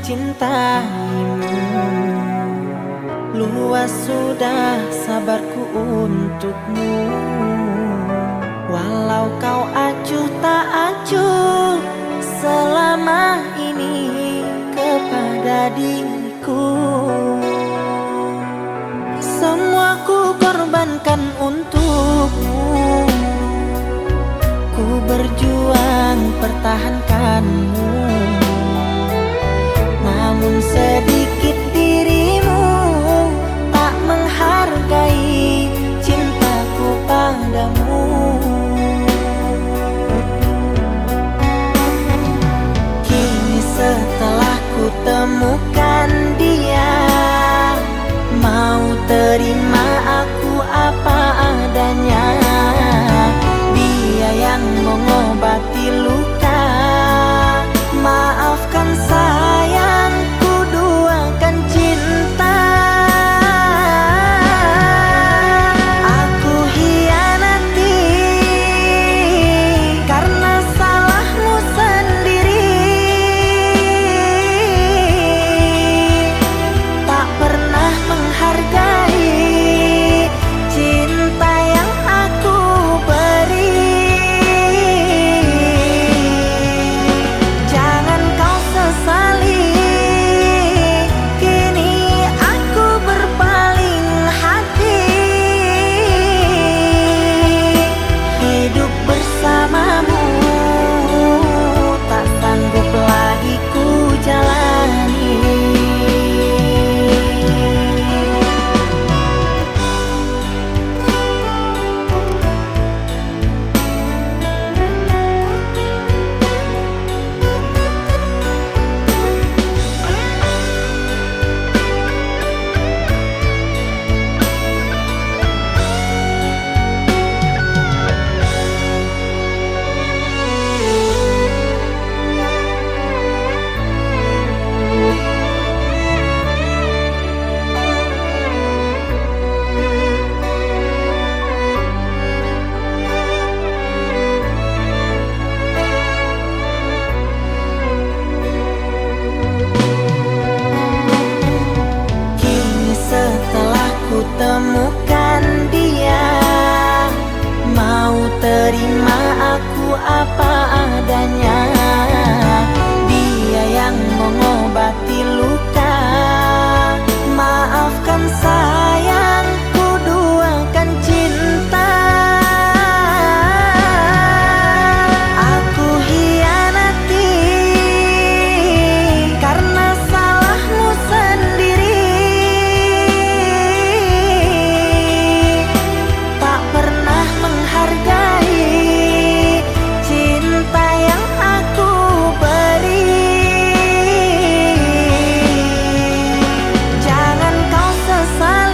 mencintaimu. Luas sudah sabarku untukmu. Walau kau acuh tak acuh selama ini kepada diriku. Semua ku korbankan untukmu. Ku berjuang pertahankanmu. Namun sedikit dirimu tak menghargai cintaku padamu. Kini setelah ku temukan dia, mau terima aku apa adanya. Dia yang mengobati luka. Maafkan sayang, ku duakan cinta. Aku hianati karena salahmu sendiri. Tak pernah menghargai cinta yang aku beri. Jangan kau sesali, kini aku berpaling hati. Hidup bersamamu tak sanggup lagi ku jalani. Temukan dia, mau terima aku apa adanya. Dia yang mengobati luka. Maafkan sayang, ku duakan cinta. Aku hianati karena salahmu sendiri. Tak pernah menghargai cinta yang aku beri. Jangan kau sesali.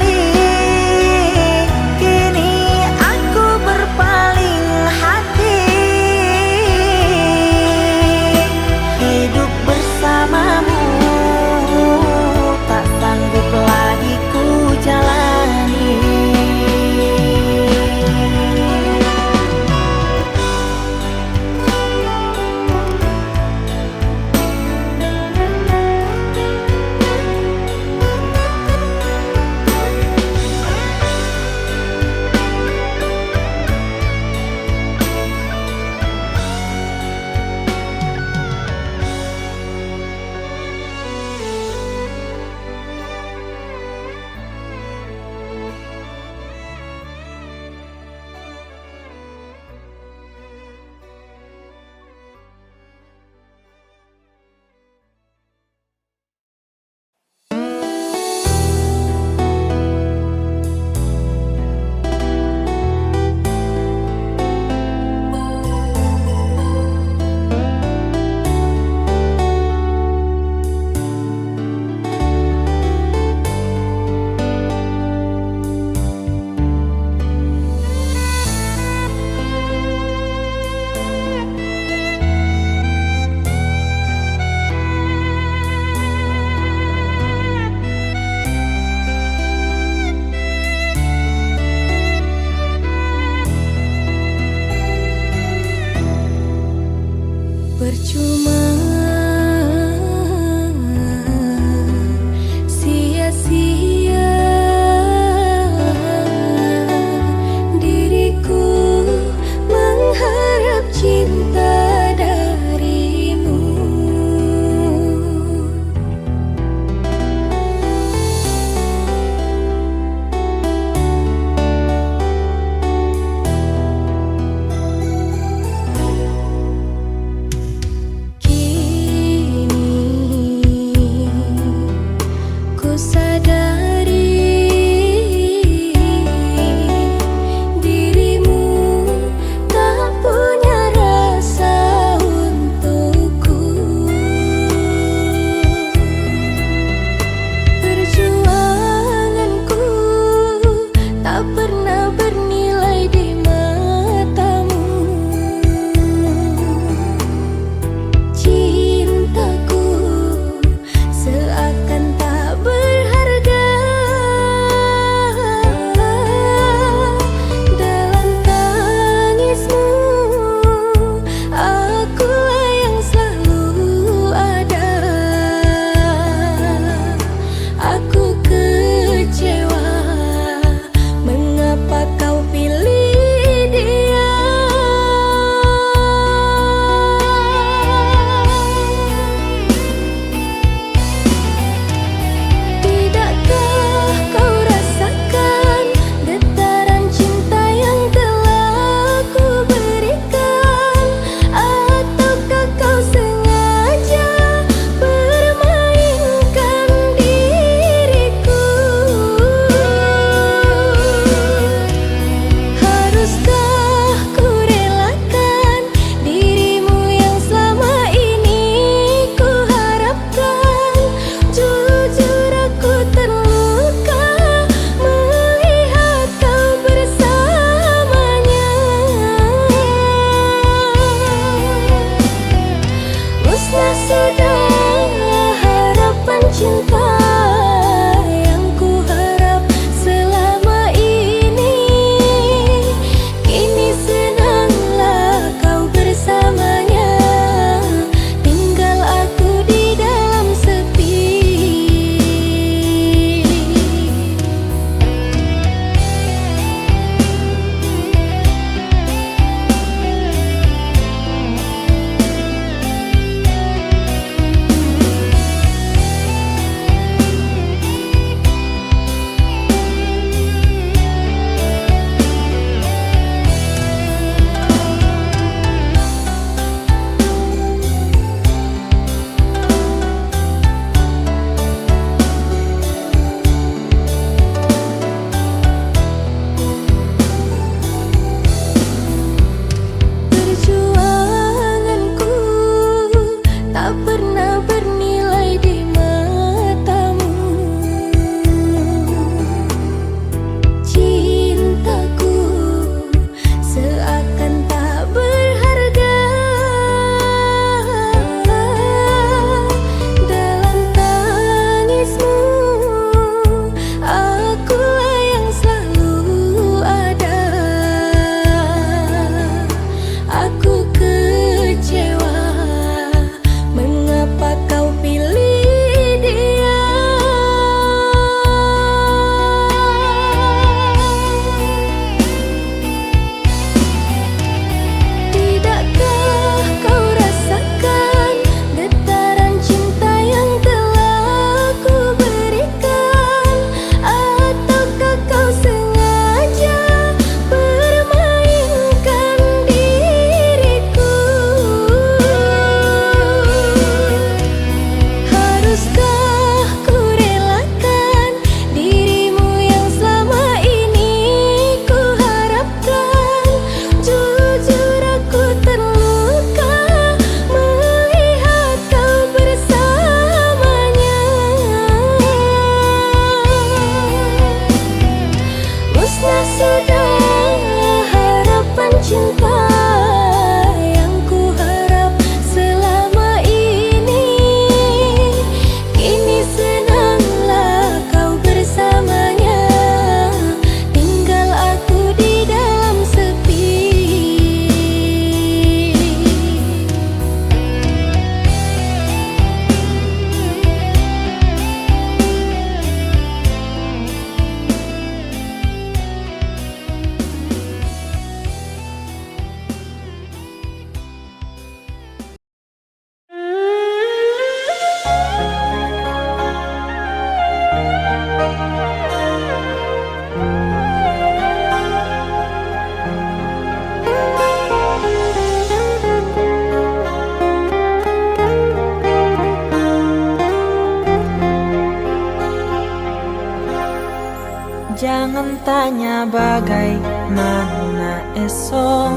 cintanya bagaimana esok.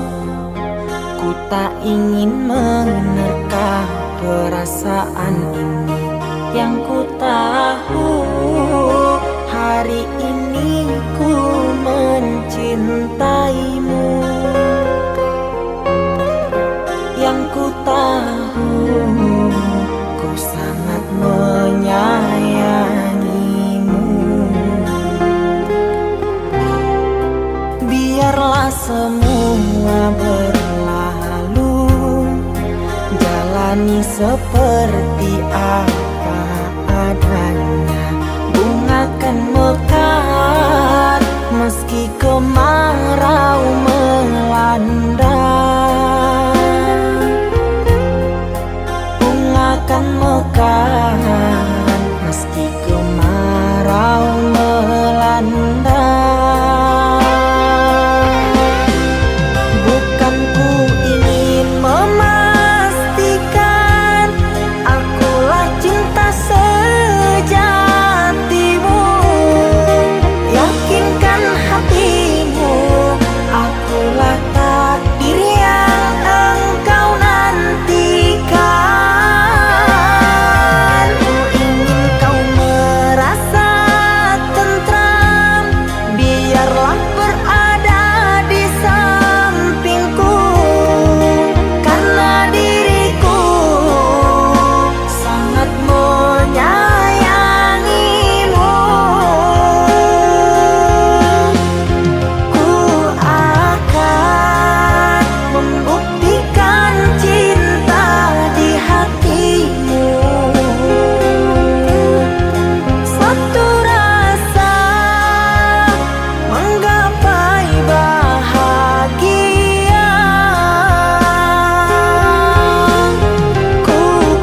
Ku tak ingin menerka perasaan ini. Yang ku tahu hari ini ku mencintaimu. Yang ku tahu ku sangat menyayangimu. Biarlah semua berlalu, jalani seperti apa adanya. Bunga kan mekar meski kemarau melanda. Bunga kan mekar meski kemarau melanda. Bukan ku ingin memastikan akulah cinta sejatimu. Yakinkan hatimu akulah takdir yang engkau nantikan. Ku ingin kau merasa tentram, biarlah berada di sampingku. Karena diriku sangat menyayangimu. Ku akan membuktikan cinta di hatimu. Satu rasa menggapai bahagia. Ku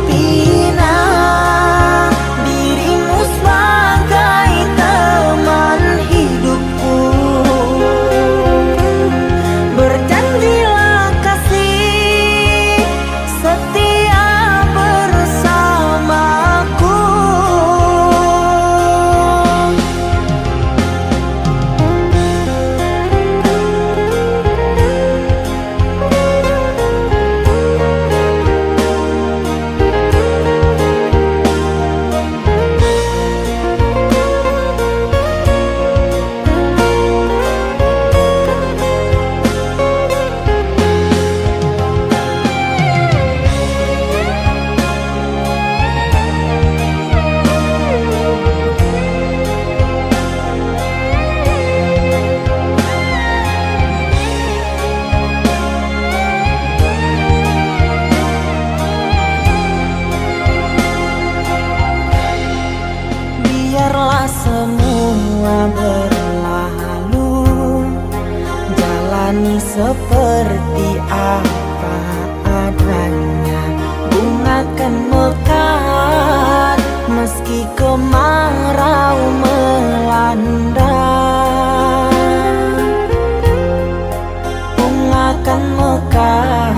pinang dirimu sebagai teman hidupku. Berjanjilah kasih setia bersamaku. Biarlah semua berlalu, jalani seperti apa adanya. Bunga kan mekar meski kemarau melanda. Bunga kan mekar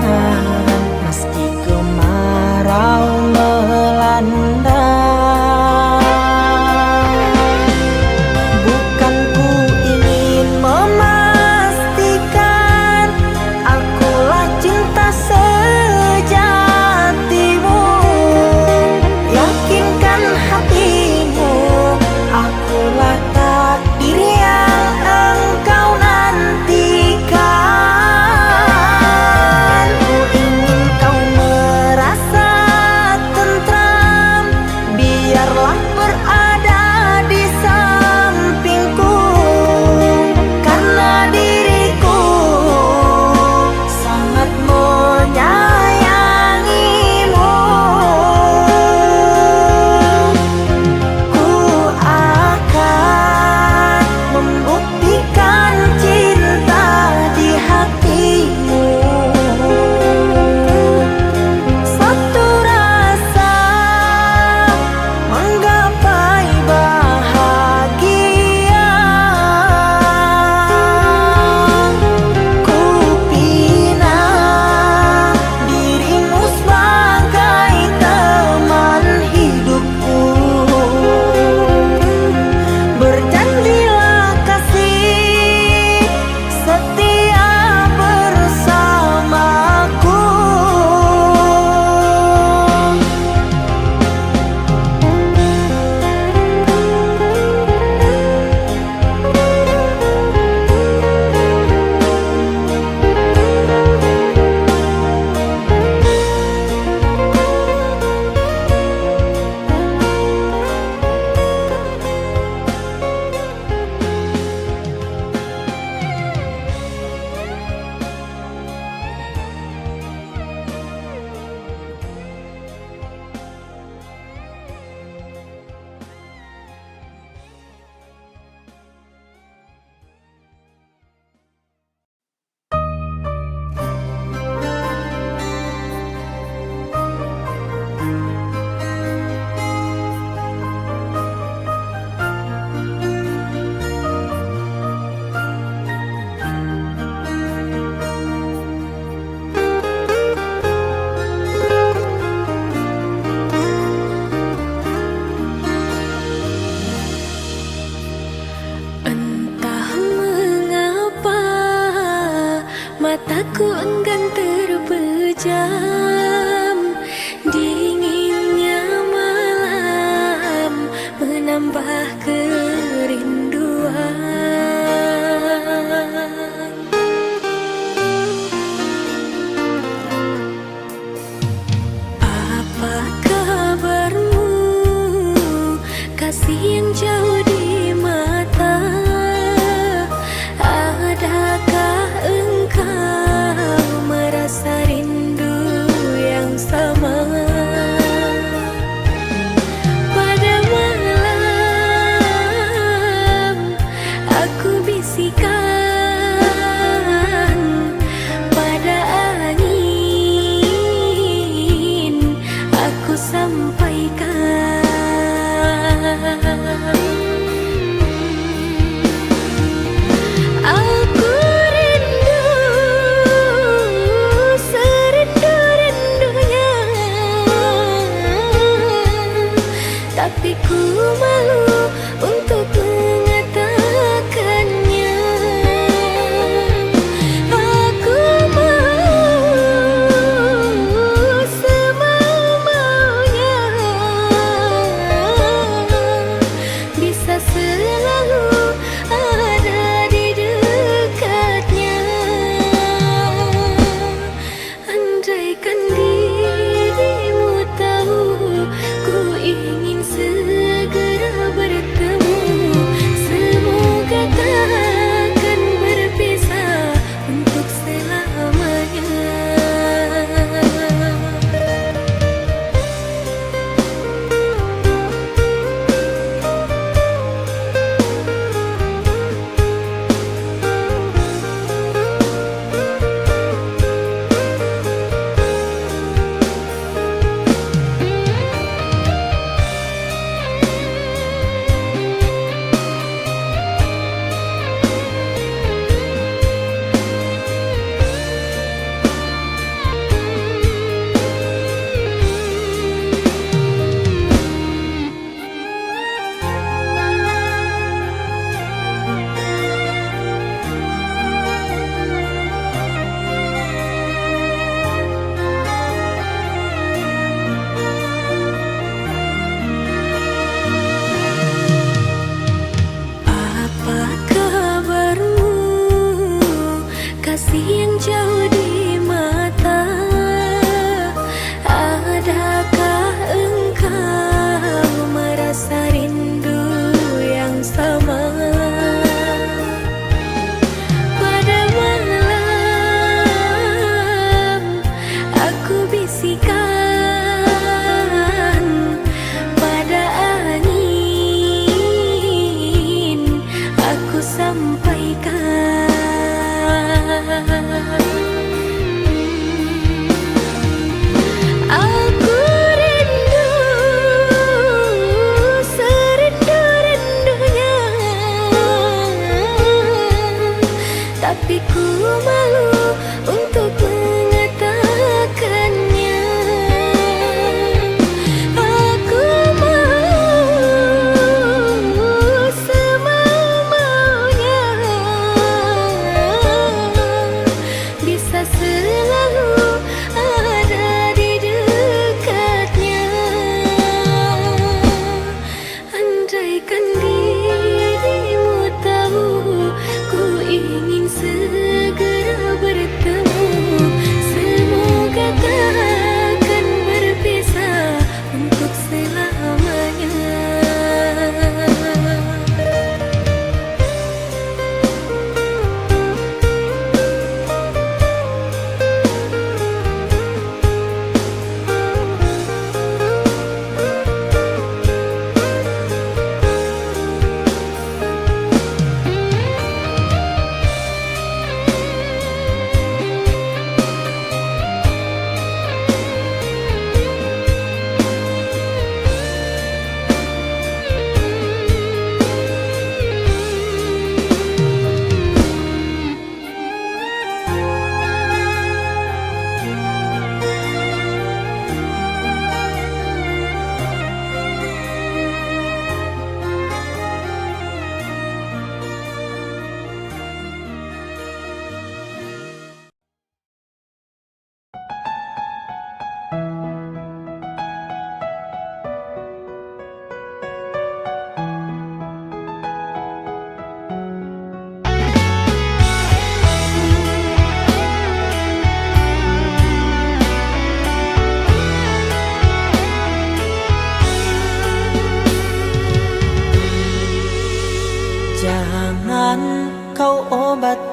meski kemarau melanda. Bukan ku ingin memastikan akulah cinta sejatimu. Yakinkan hatimu akulah takdir yang engkau nantikan. Aku enggan terpejam, dinginnya malam menambah kerinduan. Apa kabarmu, kasih yang jauh di mata? Adakah engkau merasa rindu yang sama? Pada malam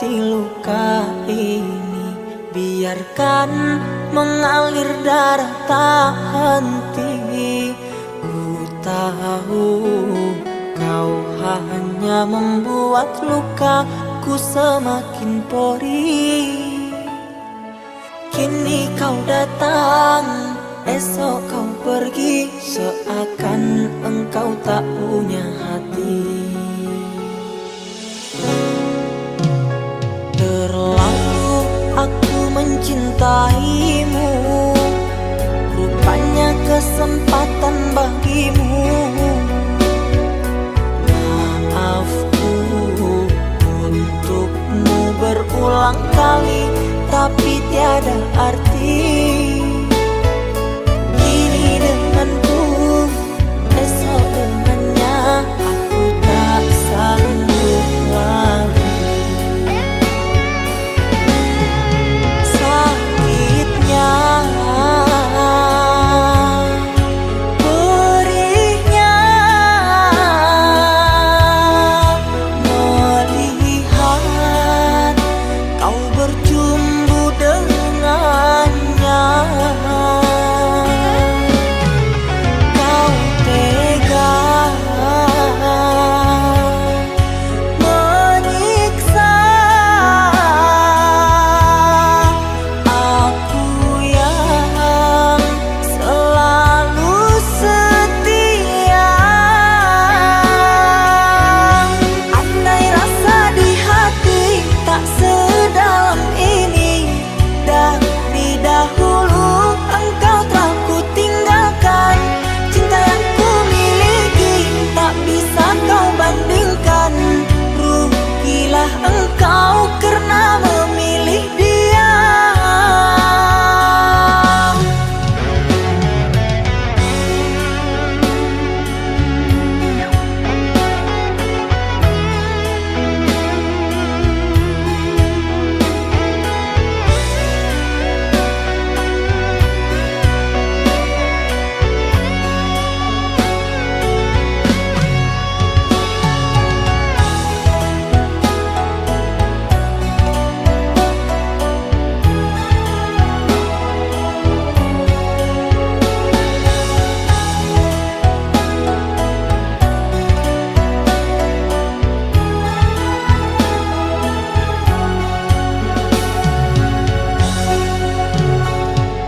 obati luka ini, biarkan mengalir darah tak henti. Ku tahu kau hanya membuat lukaku semakin perih. Kini kau datang, esok kau pergi, seakan engkau tak punya hati. Terlalu aku mencintaimu, rupanya kesempatan bagimu. Maafku untukmu berulang kali, tapi tiada arti. Kini denganku, esok dengannya, aku tak sanggup lagi. Sakitnya, perihnya, melihat kau bercumbu dengannya. Kau tega menyiksa aku yang selalu setia. Andai rasa di hati tak sedalam ini, dari dahulu engkau telah ku tinggalkan. Cinta yang ku miliki tak bisa kau bandingkan. Rugilah engkau karena memilih dia.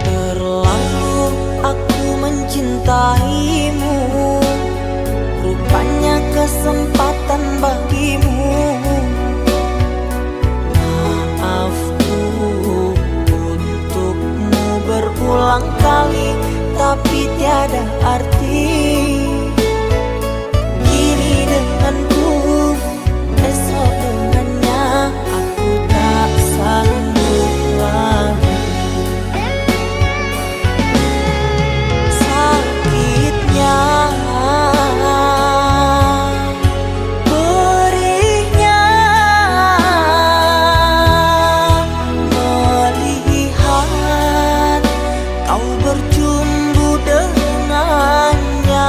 Terlalu aku mencintaimu, rupanya kesempatan bagimu. Maafku untukmu berulang kali, tapi tiada arti. Kini denganku, esok dengannya, aku tak sanggup lagi. Sakitnya, perihnya, melihat kau bercumbu dengannya.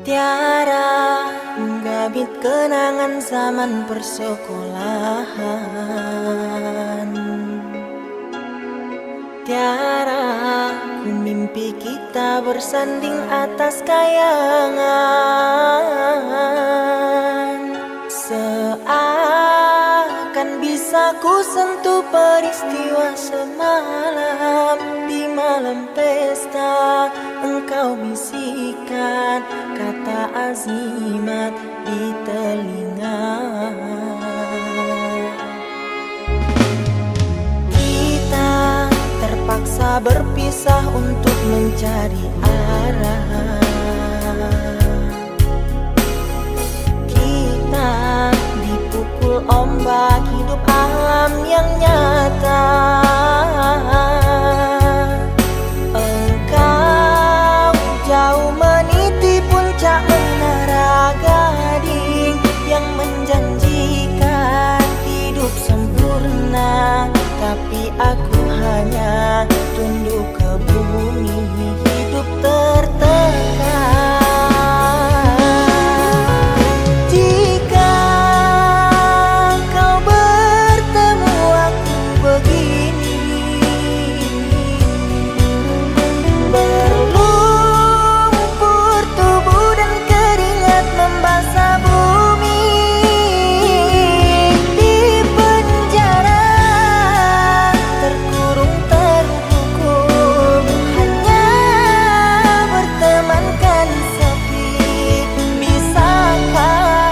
Tiara menggabit kenangan zaman persekolahan. Tiara ku mimpi kita bersanding atas kayangan. Seakan bisa ku sentuh peristiwa semalam. Di malam pesta engkau bisikan kata azimat di telinga. Kita terpaksa berpisah untuk mencari arah. Kita dipukul ombak hidup alam yang nyata. Engkau jauh meniti puncak menara gading yang menjanjikan hidup sempurna, tapi aku hanya tunduk ke bumi, hidup tertekan. Jika kau bertemu aku begini, berlumpur tubuh dan keringat membasah bumi. Di penjara terkurung terhukum, hanya bertemankan sepi. Bisakah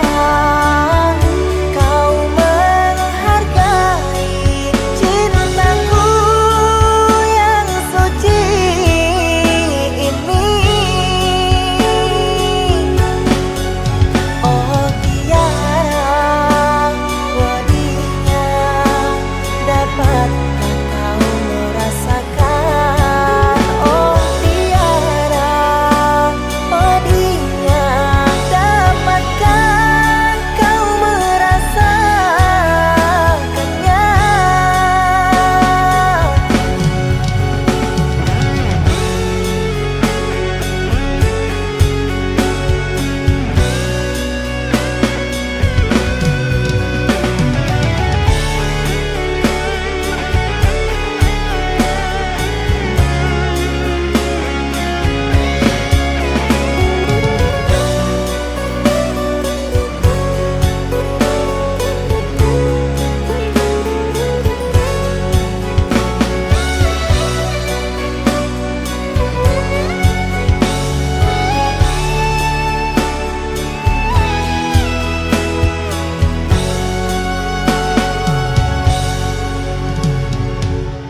kau menghargai cintaku yang suci ini? Oh Tiara, wadinya, dapatkah kau merasakan? Oh Tiara, wadinya, dapatkah kau merasakannya?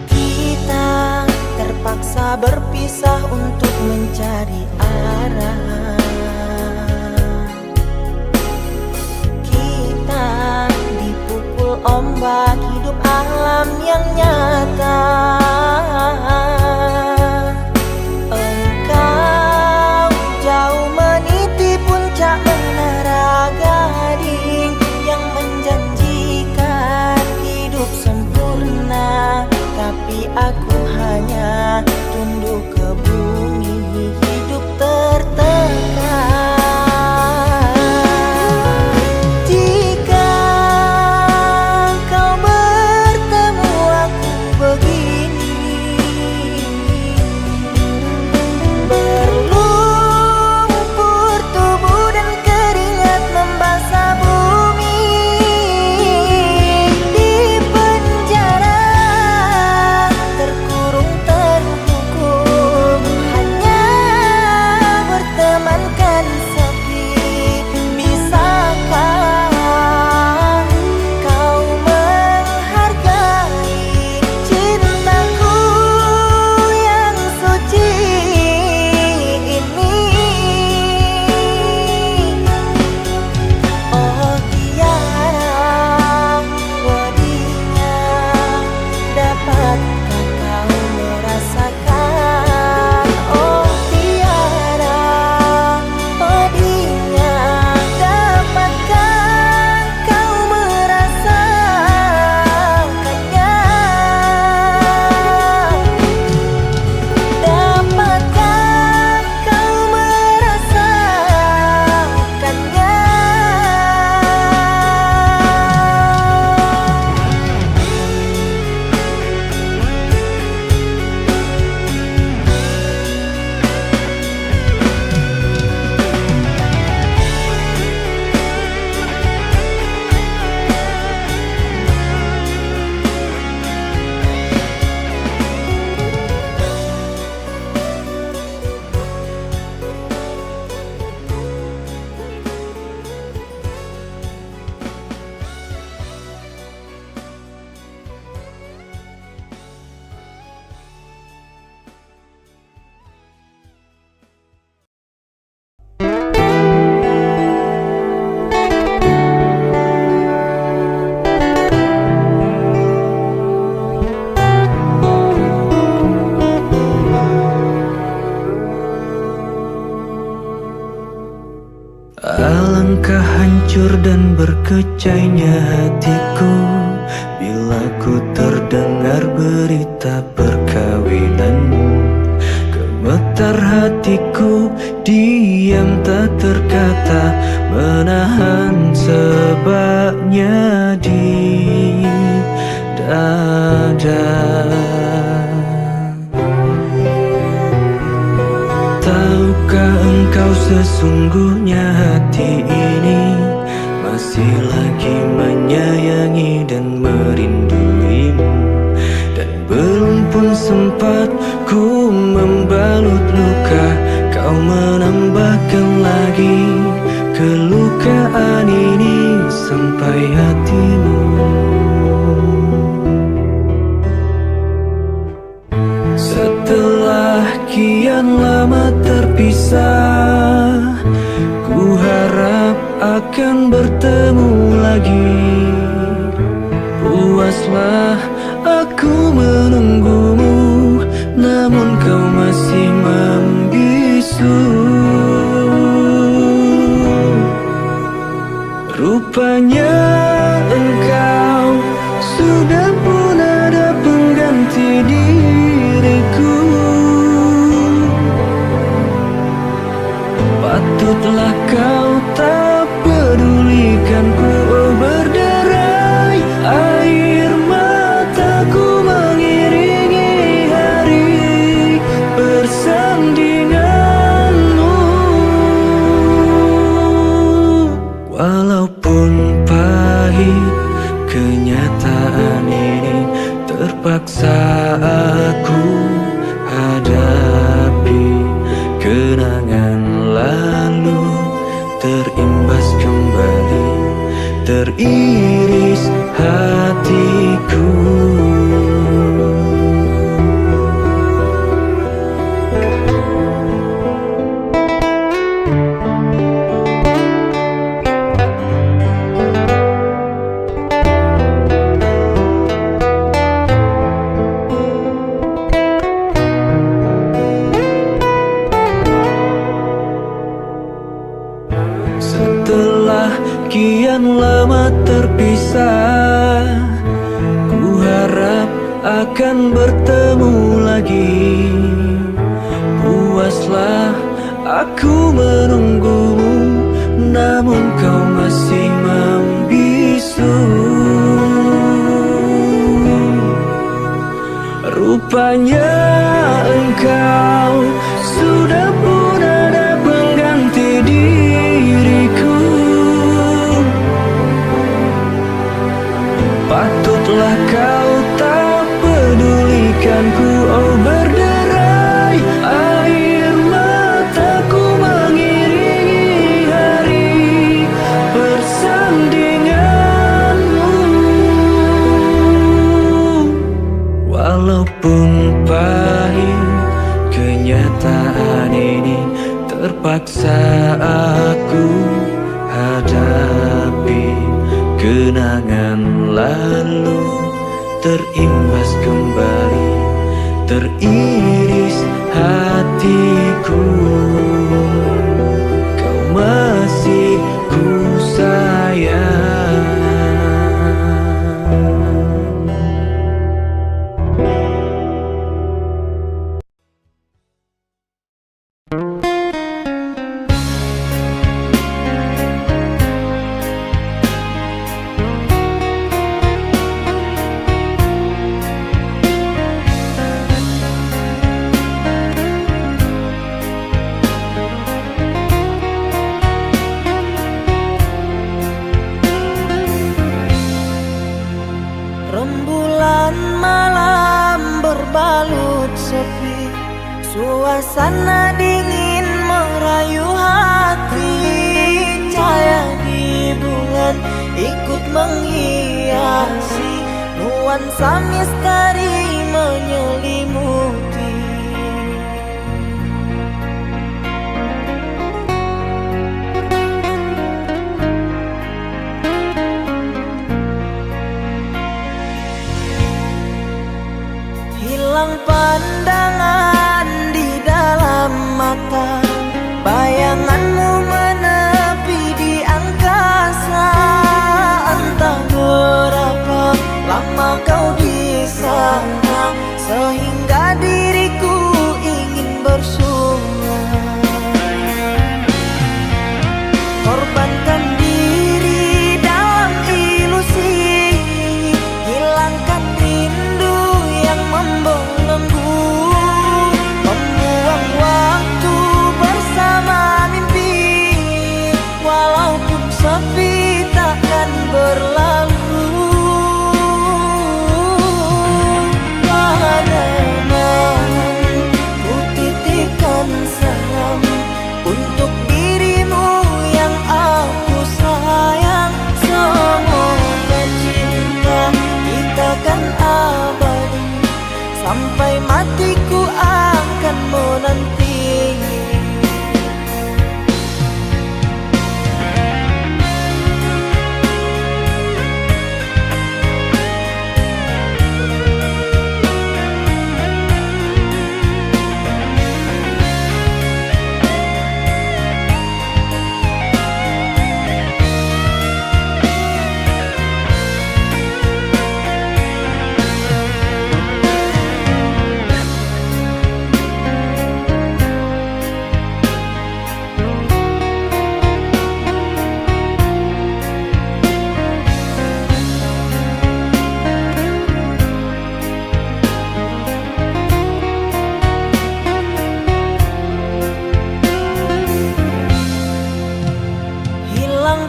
Kita terpaksa berpisah untuk mencari arah. Kita dipukul ombak hidup alam yang nyata. Engkau jauh meniti puncak menara gading yang menjanjikan hidup sempurna, tapi aku hanya tunduk ke bumi, hidup tertekan. Jika kau bertemu aku begini, pecahnya hatiku bila ku terdengar berita perkawinanmu. Gemetar hatiku, diam tak terkata, menahan sebabnya di dada. Tahukah engkau sesungguhnya hati ini masih lagi menyayangi dan merinduimu, dan belum pun sempat ku membalut luka, kau menambahkan lagi kelukaan ini sampai hatimu. Setelah kian lama terpisah, ku harap akan bertemu lagi. Puaslah aku menunggumu, namun kau masih membisu. Rupanya engkau sudah pun ada pengganti diriku. Patutlah kau tak pedulikanku, oh berderai air mataku mengiringi hari bersandinganmu. Walaupun pahit kenyataan ini, terpaksa aku hadapi. Kenangan lalu terimbas kembali, teriris hatiku. Setelah kian lama terpisah, ku harap akan bertemu lagi. Puaslah aku menunggumu, namun kau masih membisu. Rupanya engkau sudah pun ada pengganti diriku. Patutlah kau tak pedulikanku, oh berderai air mataku mengiringi hari bersandinganmu. Walaupun pahit kenyataan ini, terpaksa aku hadapi. Kenangan lalu terimbas kembali, teriris hatiku. Kau masih ku sayang. Rembulan malam berbalut sepi, suasana dingin merayu hati. Cahaya di bulan ikut menghiasi, nuansa misteri menyelimuti. Hilang pandangan di dalam mata, bayanganmu menepi di angkasa. sampai matiku akan menanti.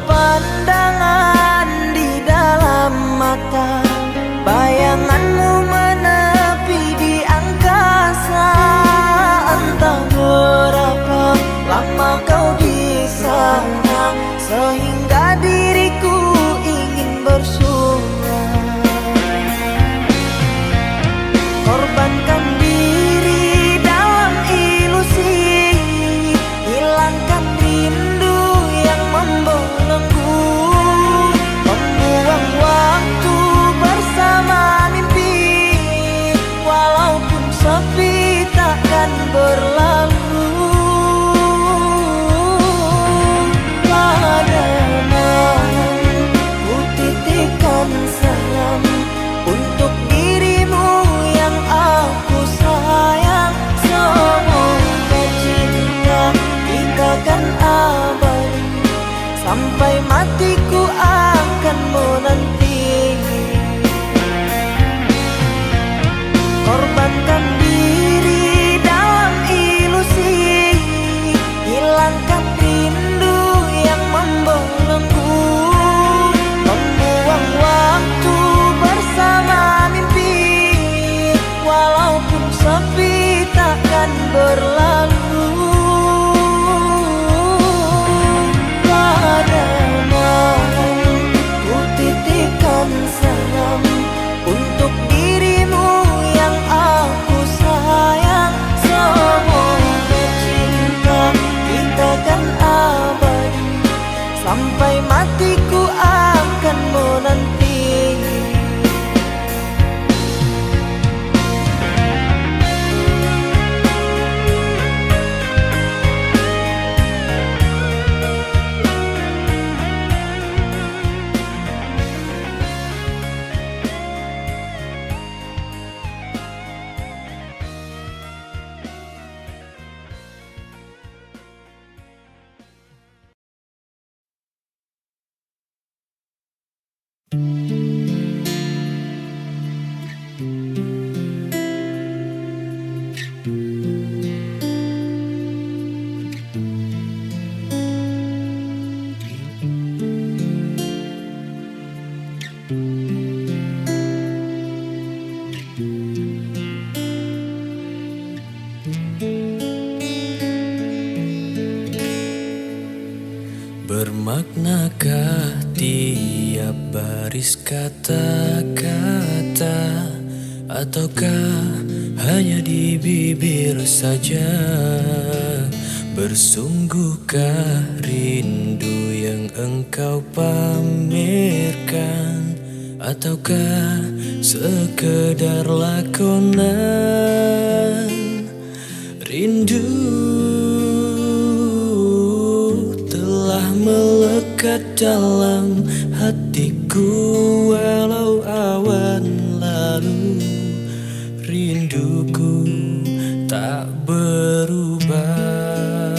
Pandangan di dalam mata, bayanganmu menepi di angkasa. Entah berapa lama kau di sana, sehingga diriku ingin bersuara. Korbankan diri dalam ilusi, hilangkan rindu yang membelenggu, membuang waktu bersama mimpi. Walaupun sepi takkan berlalu. Pada malam ku titipkan salam untuk dirimu yang aku sayang. Semoga cinta kita kan abadi, sampai matiku akan menanti. Korbankan diri dalam ilusi, hilangkan rindu yang membelenggu, membuang waktu bersama mimpi. Walaupun sepi takkan berlalu. Pada malam ku titipkan salam untuk dirimu yang aku sayang. Semoga cinta kita kan abadi, sampai matiku akan menanti. Bermaknakah tiap baris kata-kata, ataukah hanya di bibir saja? Bersungguhkah rindu yang engkau pamerkan, ataukah sekedar lakonan? Rindu telah melekat dalam hatiku, walau awan lalu. Rinduku tak berubah.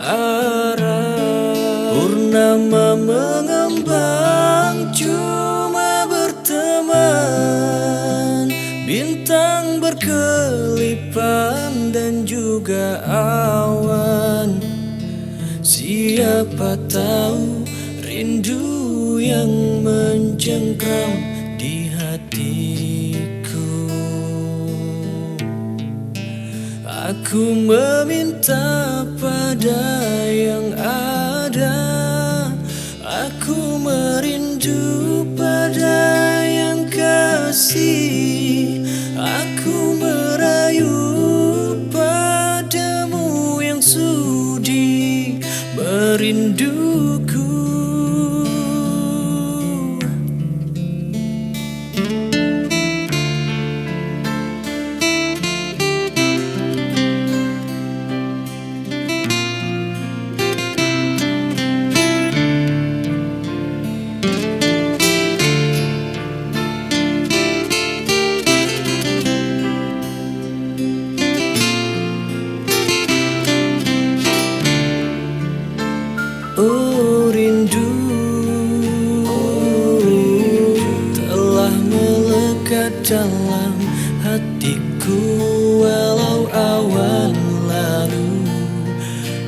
Arah purnama mengembang, cuma berteman. Bintang berkelipan dan juga awan. Siapa tahu rindu yang mencengkram di hatiku. Aku meminta pada yang ada, aku merindu pada yang kasih. Aku dalam hatiku. Walau awan lalu,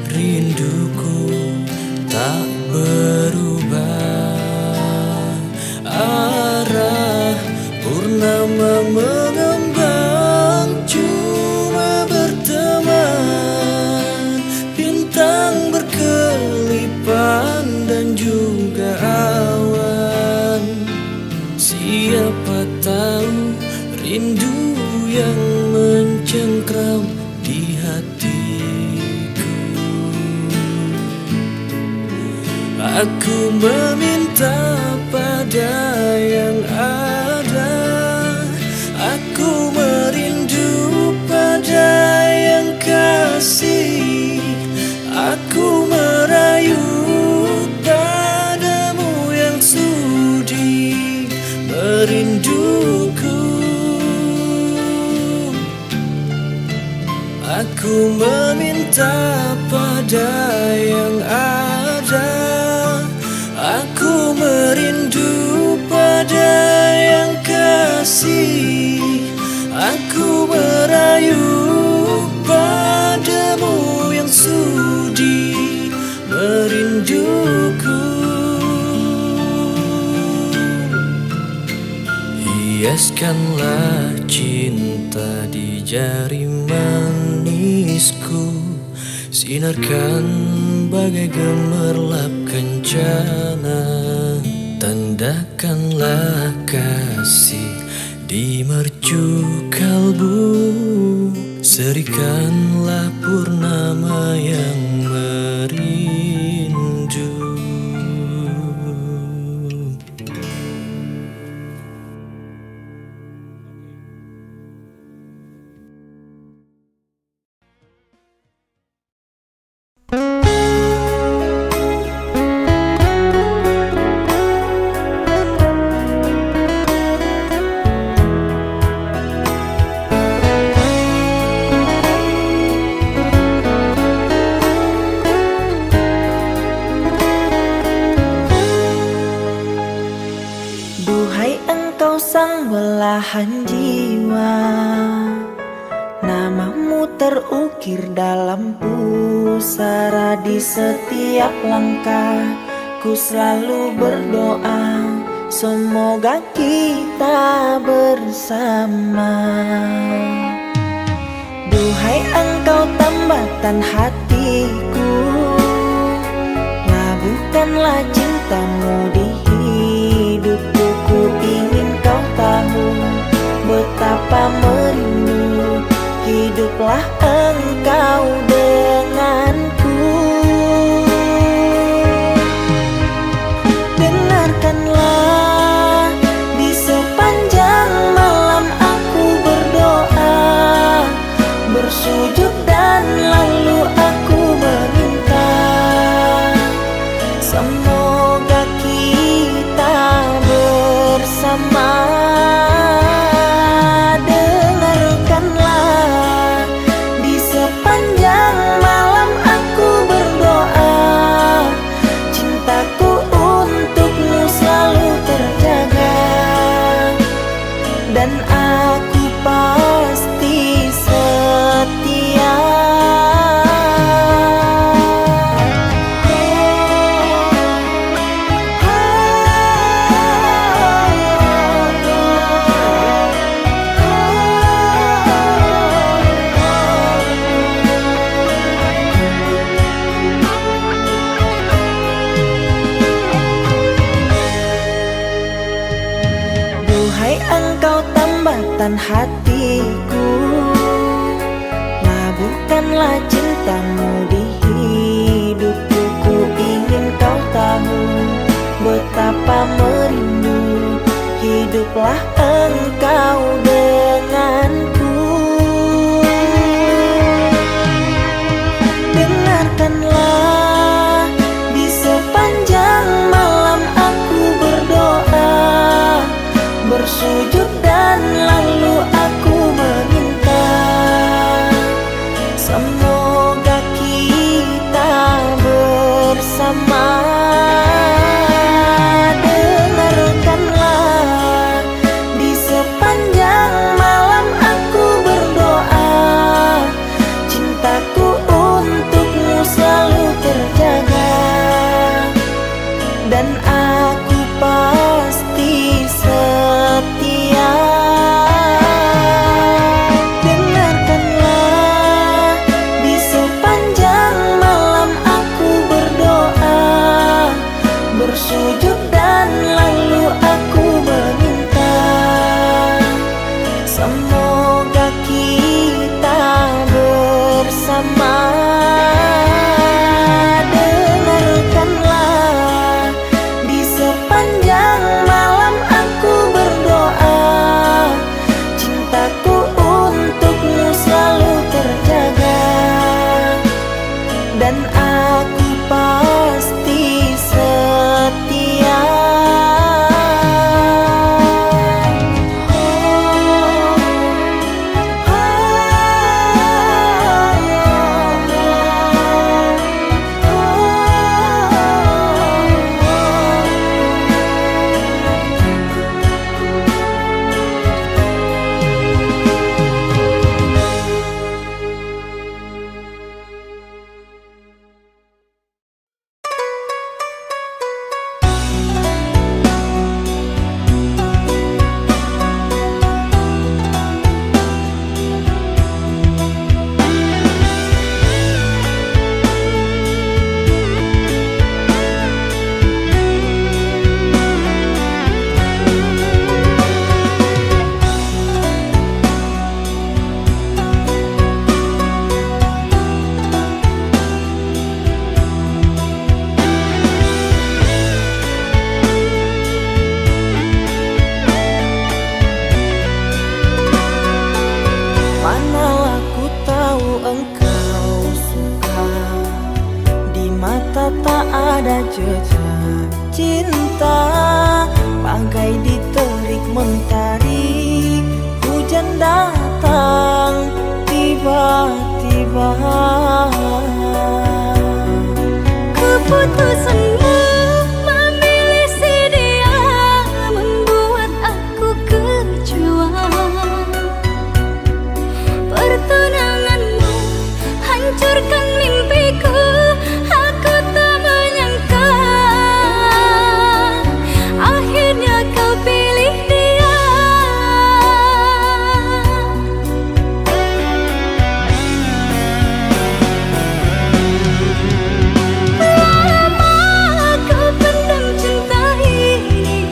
rinduku tak berubah. Arah purnama mengembang, cuma berteman. Bintang berkelipan dan juga awan. Siapa tahu rindu yang mencengkram di hatiku. Aku meminta pada yang ada, aku merindu pada yang kasih. Aku merayu padamu yang sudi merinduku. Aku meminta pada yang ada, aku merindu pada yang kasih. Aku merayu padamu yang sudi merinduku. Hiaskanlah cinta di jari manisku, sinarkan bagai gemerlap kencana. Tandakanlah kasih di mercu kalbu, serikanlah purnama yang merindu. Duhai engkau sang belahan jiwa, namamu terukir dalam pusara. Di setiap langkah ku selalu berdoa, semoga kita bersama. Duhai engkau tambatan hatiku, labuhkanlah cintamu di hidupku. Ku ingin kau tahu betapa merindu, hiduplah engkau denganku. Dengarkanlah di sepanjang malam aku berdoa, bersujud dan lalu aku meminta, semoga kita bersama. Dengarkanlah di sepanjang malam aku berdoa, cintaku untukmu selalu terjaga, dan aku pasti setia. Duhai engkau tambatan hatiku, labuhkanlah cintamu di hidupku. Ku ingin kau tahu betapa merindu, hiduplah engkau denganku. Dengarkanlah di sepanjang malam aku berdoa, bersujud dan lalu aku meminta, semoga kita bersama. Dengarkanlah tak ada jejak cinta, bagai diterik mentari. Hujan datang tiba-tiba. Keputusanmu memilih si dia membuat aku kecewa. Pertunanganmu hancurkan mimpiku. Aku tak menyangka akhirnya kau pilih dia. Lama kau pendam cinta ini,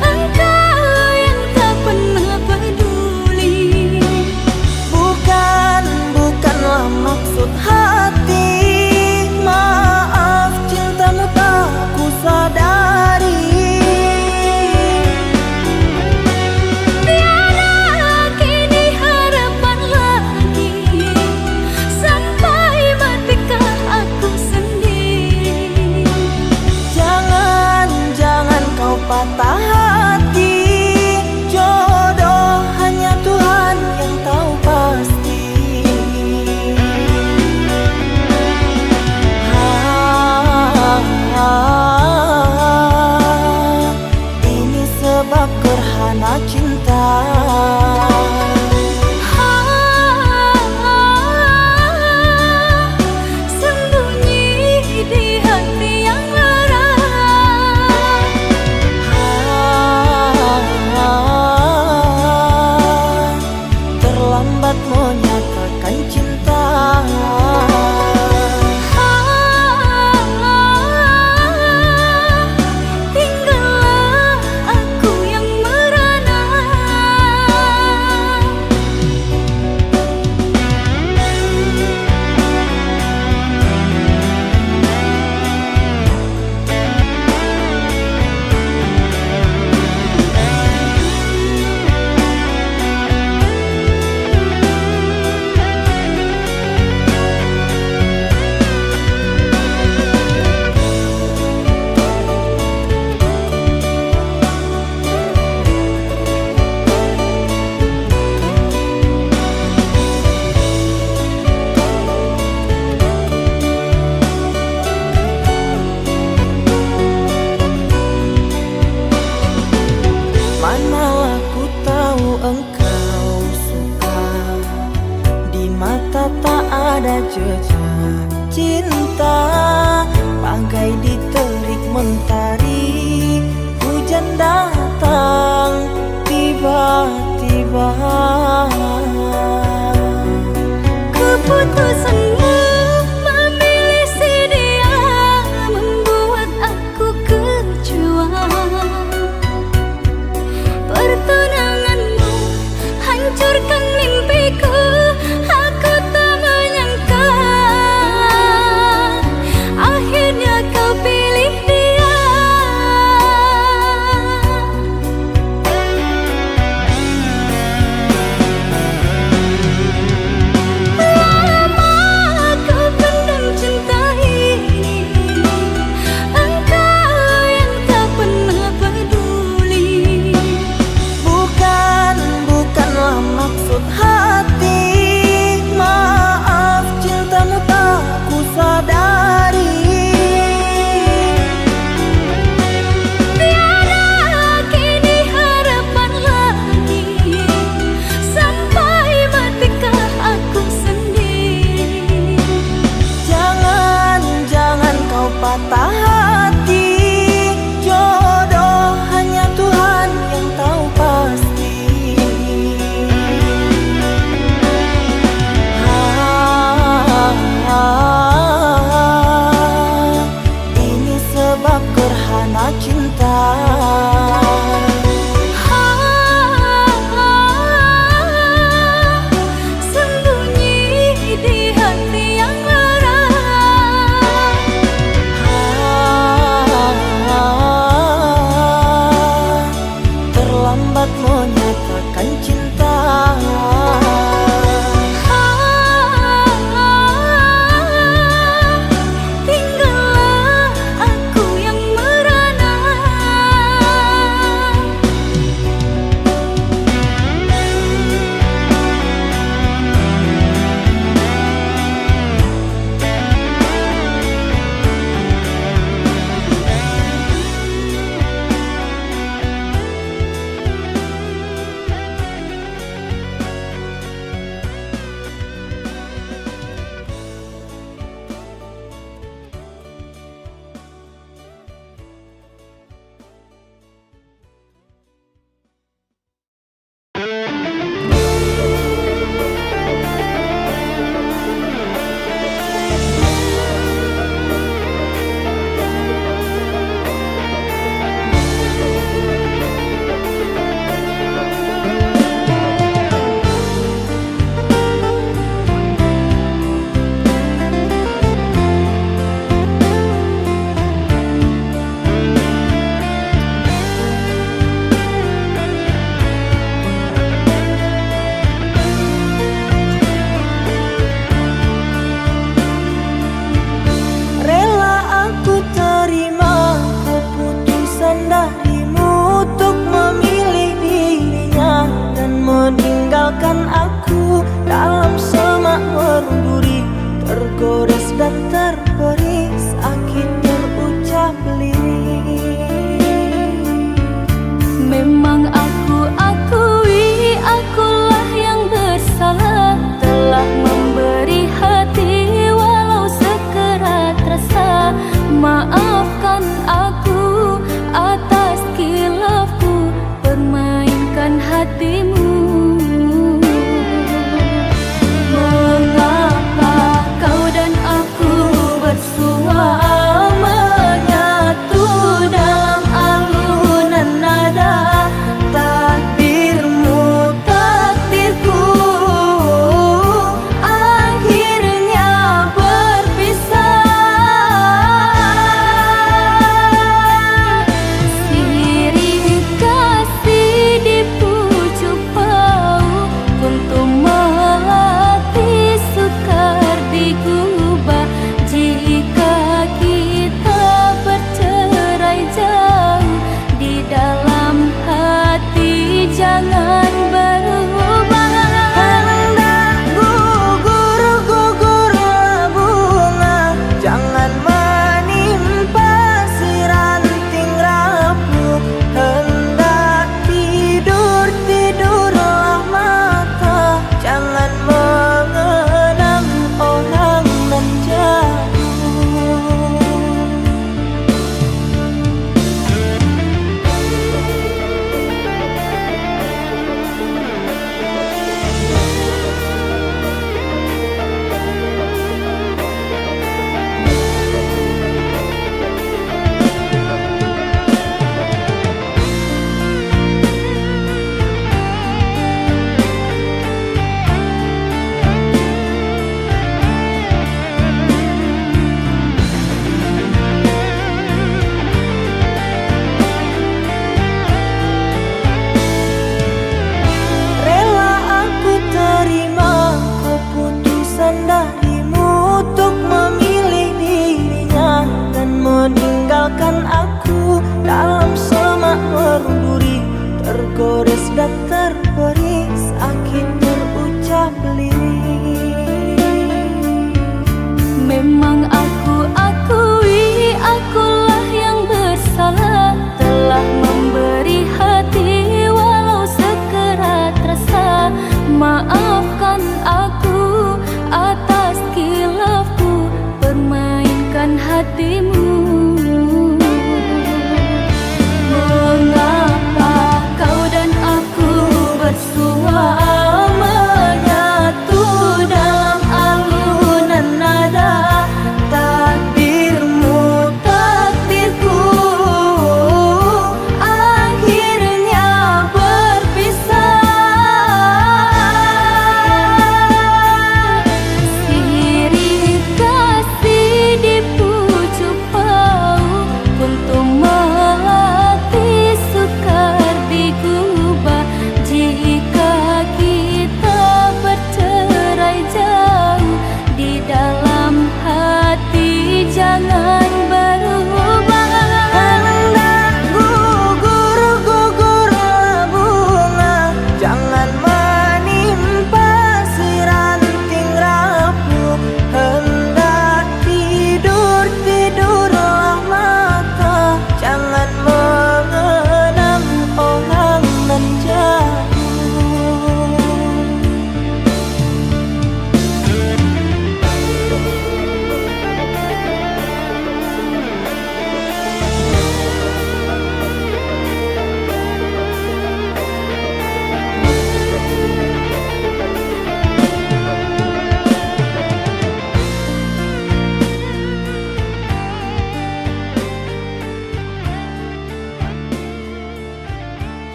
engkau yang tak pernah peduli. Bukanlah maksud hati, maaf cintamu tak ku sadari. Tiada kini harapan lagi, sampai matikah aku sendiri. Jangan kau patah hati, jodoh hanya Tuhan yang tahu pasti. Ini sebab gerhana cinta. Sembunyi di hati yang lara. Terlambat menyatakan cinta. Tinggallah aku yang merana. Manalah ku tahu engkau suka, di mata tak ada jejak cinta, bagai diterik mentari. Hujan datang tiba-tiba. Keputusanmu memilih si dia membuat aku kecewa. Pertunanganmu hancurkan mimpiku. Aku tak menyangka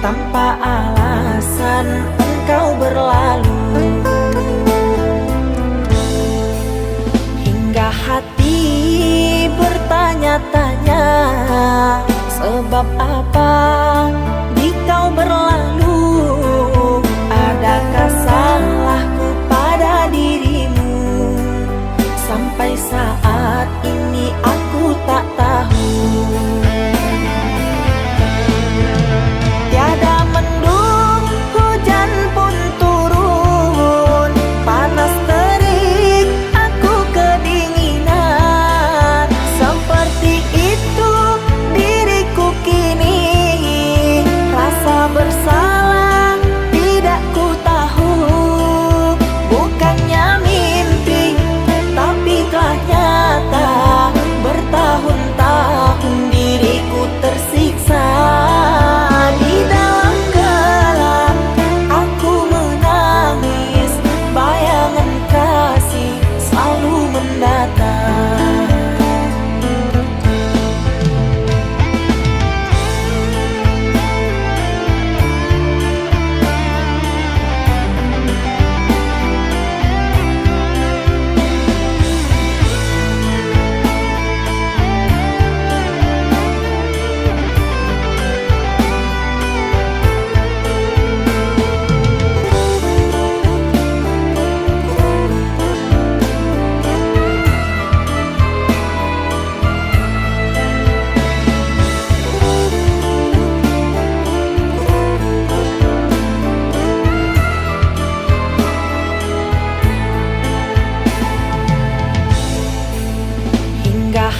tanpa alasan engkau berlalu. Hingga hati bertanya-tanya, sebab apa di kau berlalu? Adakah salahku pada dirimu? Sampai saat ini aku tak tahu. Tiada mendung, hujan pun turun, panas terik, aku kedinginan. Seperti itu diriku kini, rasa bersalah tidak ku tahu. Bukannya mimpi, tapi telah nyata. Bertahun-tahun diriku tersiksa. Di dalam gelap aku menangis, bayangan kasih selalu mendatang.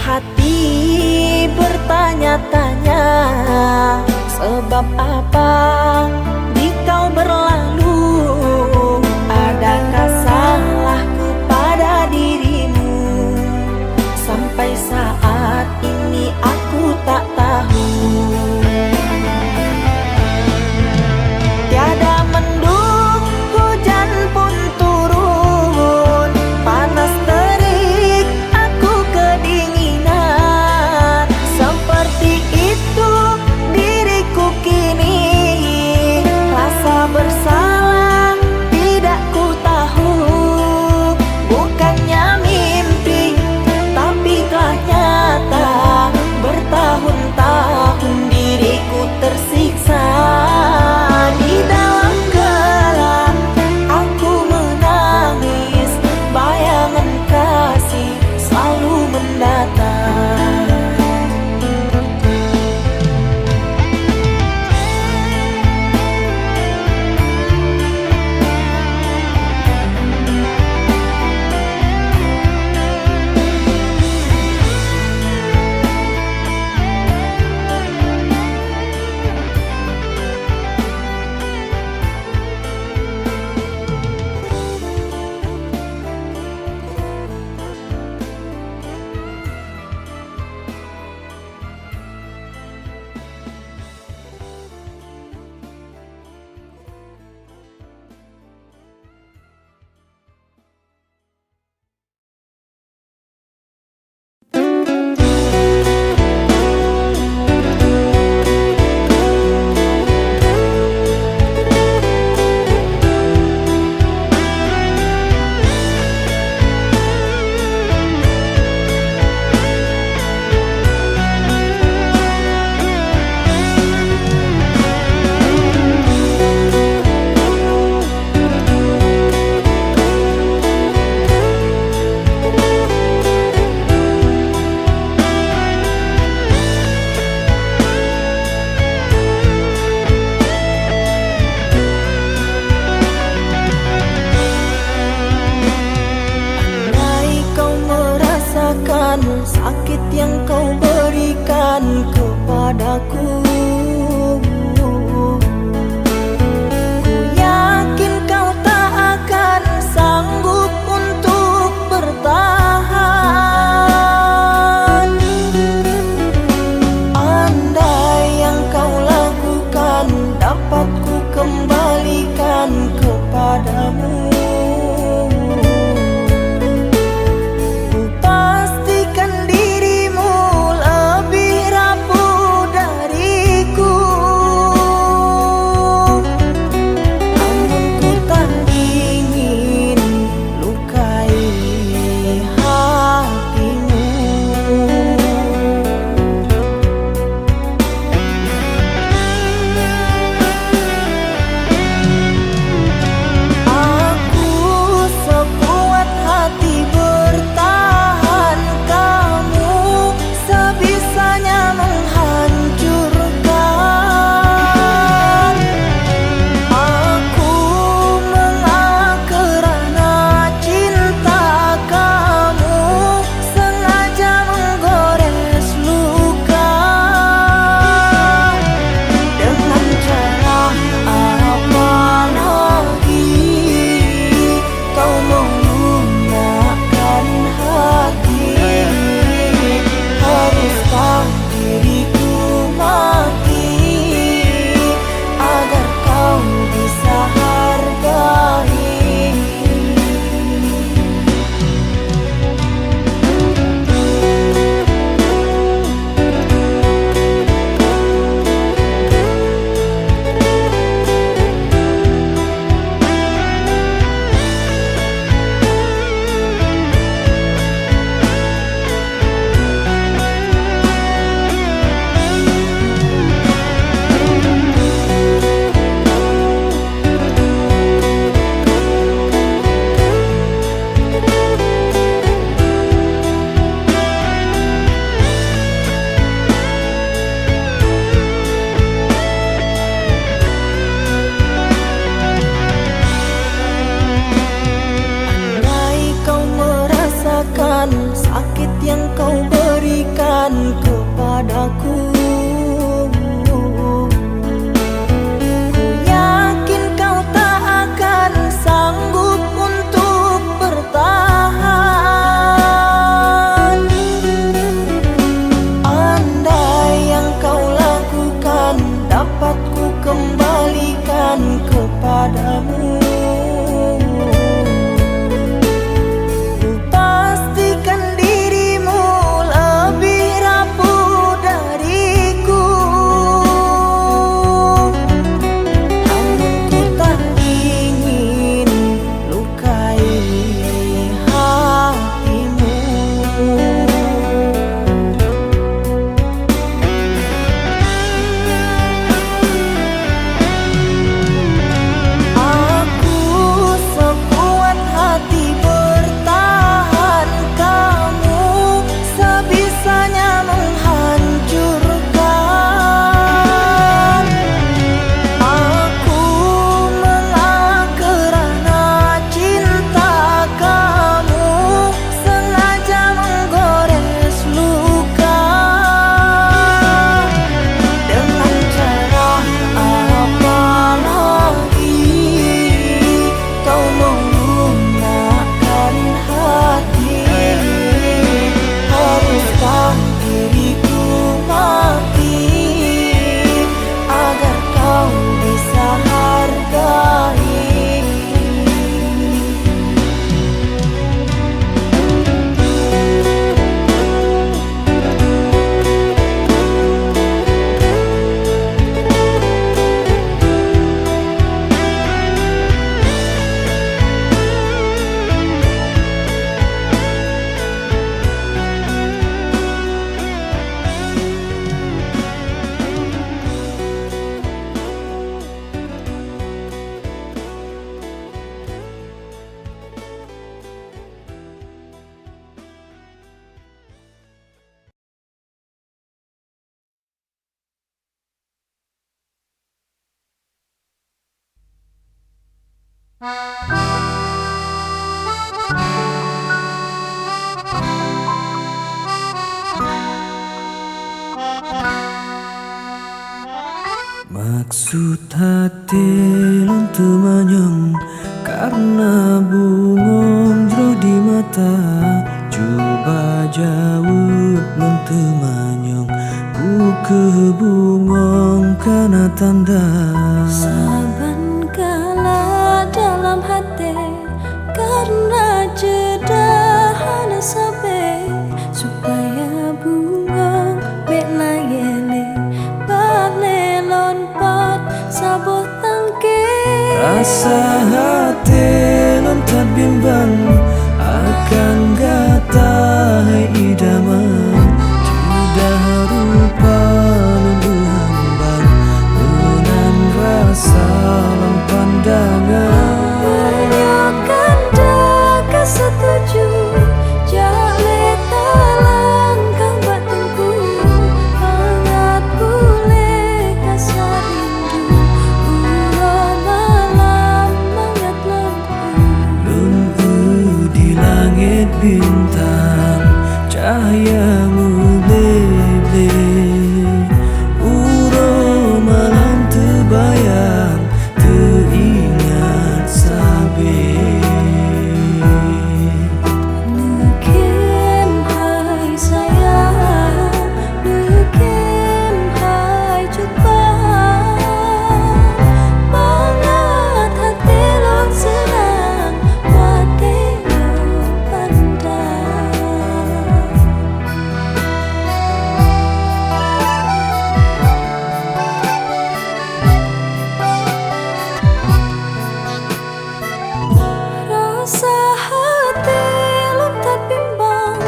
Hati bertanya-tanya, sebab apa di kau berlalu? Adakah salahku pada dirimu? Sampai saat ini aku tak tahu. Tiada mendung, hujan pun turun, panas terik, aku kedinginan. Seperti itu diriku kini, rasa bersalah tidak ku tahu. Bukannya mimpi, tapi telah nyata. Bertahun-tahun diriku tersiksa. Di dalam gelap aku menangis, bayangan kasih selalu mendatang. Sakit yang kau berikan kepadaku, ku yakin kau tak akan sanggup untuk bertahan. Andai yang kau lakukan dapat ku kembalikan kepadamu, pastikan dirimu lebih rapuh dari aku. Ku yakin kau tak akan sanggup untuk bertahan. Andai yang kau lakukan dapat ku kembalikan kepadamu, ku pastikan dirimu lebih rapuh dariku. Namun ku tak ingin lukai hatimu. Aku sekuat hati bertahan, kamu sebisanya menghancurkan. Aku mengalah kerana cinta, kamu sengaja menggores luka. Dengan cara apa lagi kau menggunakan hati? Haruskah diriku mati agar kau bisa hargai? Maksud hati lontu manyong karena bungong jero di mata. Coba jauh lontu manyong ku kebungong karena tanda. Saban kala dalam hati karena jeda hana sabe supaya bungong bela yele bale lonpat saboh tangke. Rasa hati lontar bimbang akan gata idaman. Sudah rupa lulu hambang menan rasa lam pandangan. Menyokan dah kesetuju jale talang kang batungku hangat boleh rasa rindu uro malam mangat lembu. Lembu di langit bintang cahayamu leble. Uro malam terbayang teringat sabe. Nukem hai sayang, nukem hai cupang, mangat hati lon senang, wate lon pandang. Rasa hati lontar bimbang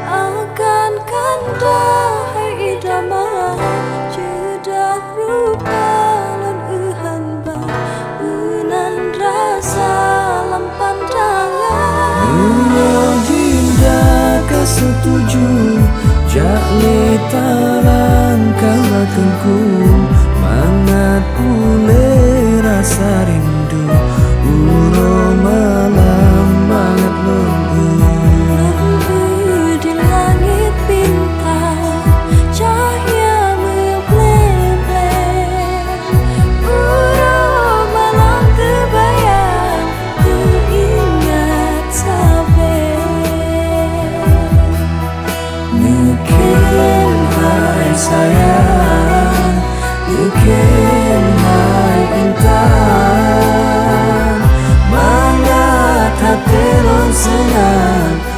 akan kandai idaman. Jedah rupa lon uhanbang unan rasa lam pandangan. Uro dinda kesetuju jak letaran kalakanku. Mangat pule rasa rindu uro malam mangat lembu. Lembu di langit bintang cahaya sayang, Yukenai intan Mangat hati ron senang